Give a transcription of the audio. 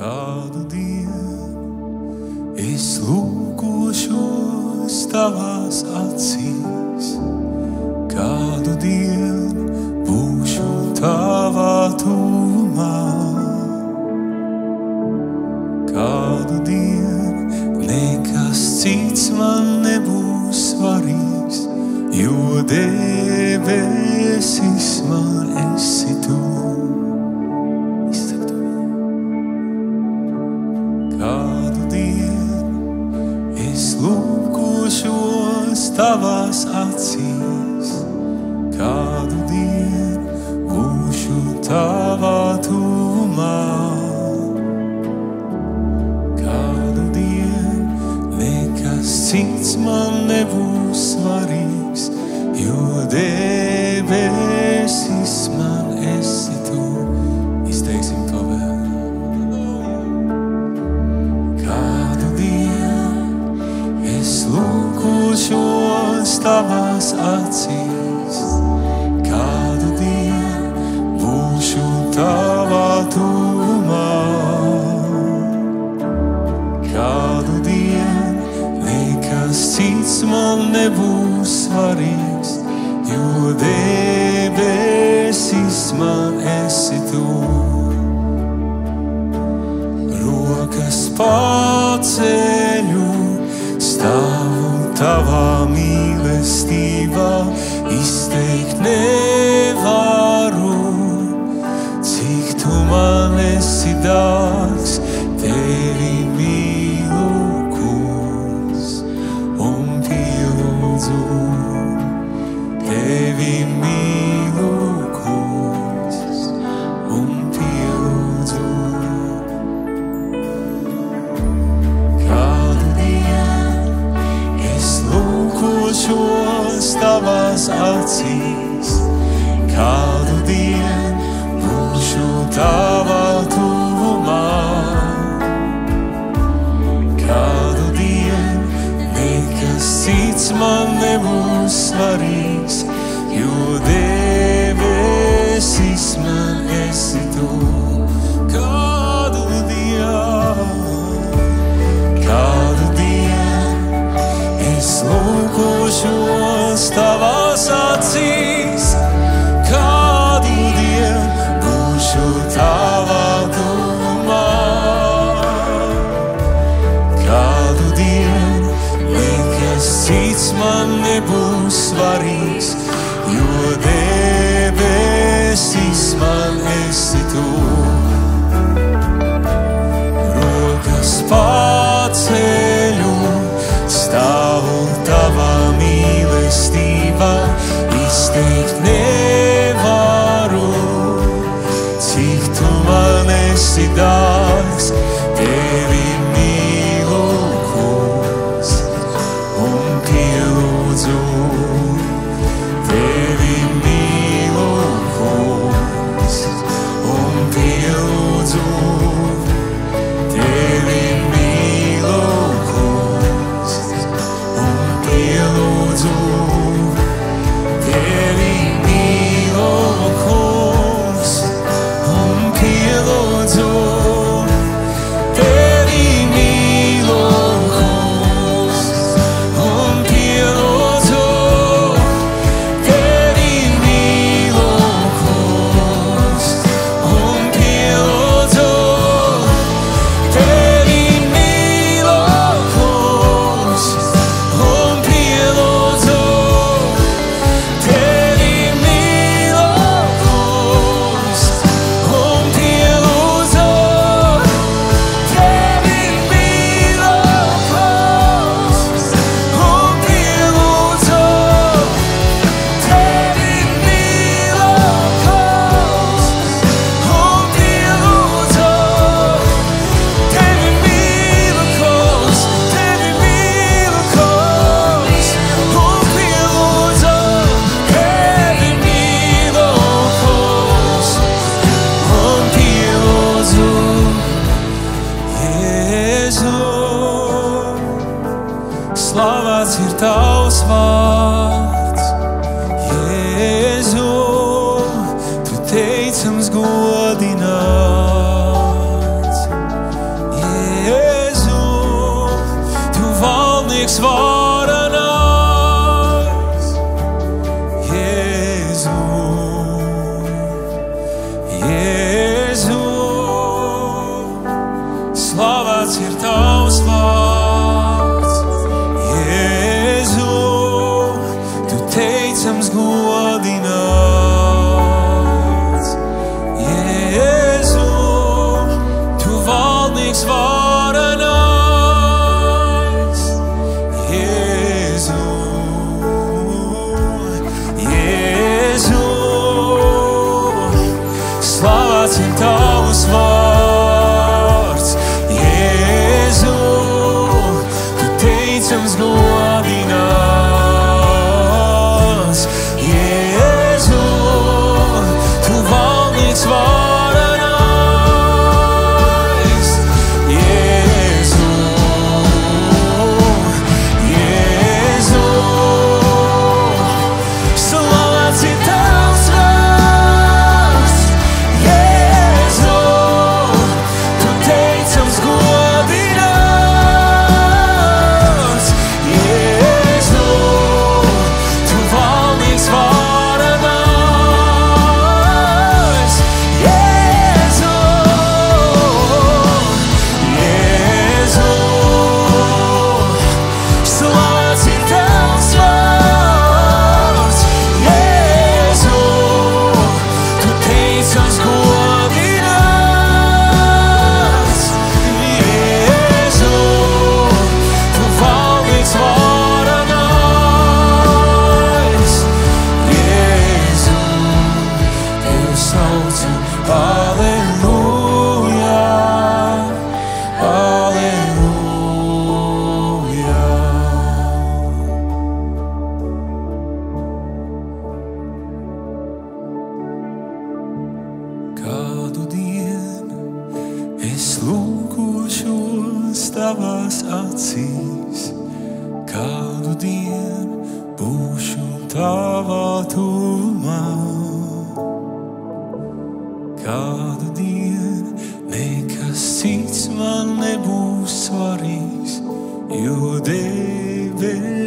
Kādu dienu es lūkošos tavās acīs, kādu dienu būšu tavā tuvumā, kādu dienu nekas cits man nebūs svarīgs, jo debesis man esi tu. Kādu dienu es lūkošos tavās acīs, kādu dienu būšu tavā tuvumā, kādu dienu nekas cits man nebūs svarīgs, jo debesis man esi tu. Izteiksim to vēl. Lūkošos tavās acīs, kādu dienu būšu tavā tuvumā, kādu dienu nekas cits man nebūs svarīgs, jo debesis man esi tu. Rokas paceļu, stāvu tavā mīlestībā, izteikt nevaru, cik tu man esi dārgs, tevi mīlu, kungs, un pielūdzu, tevi mīlu, kungs, un pielūdzu. Lūkošos tavās acīs, kādu dienu būšu tavā tuvumā, kādu dienu nekas cits man nebūs svarīgs, jo debesis man esi tu. Kādu dienu es lūkošos tavās acīs, kādu dienu būšu tavā tuvumā, kādu dienu nekas cits man nebūs svarīgs, jo debesis man esi tu. Rokas paceļu, stāvu tavā mīlestībā, izteikt nevaru, cik tu man esi dārgs, tevi mīlu, kungs, un pielūdzu, tevi mīlu, kungs, un pielūdzu, tevi mīlu, kungs, pielūdzu, tevi mīlu, kungs, un pielūdzu, tevi mīlu, kungs, un pielūdzu, tevi mīlu, kungs, un pielūdzu, godināts. Jēzu, tu valdnieks varenais. Jēzu, Jēzu, slavēts ir tavs vārds. Jēzu, tu teicams godināts. Jēzu, tu valdnieks varenais. Jēzu, Jēzu, slavēts ir tavs vārds. Jēzu, tu teicams godināts. Jēzu, tu valdnieks varenais. Jēzu, tevi saucu, Alleluja, Alleluja. Kādu dienu es lūkošos tavās acīs, kādu dienu būšu tavā tuvumā, kādu dienu nekas cits man nebūs svarīgs, jo debes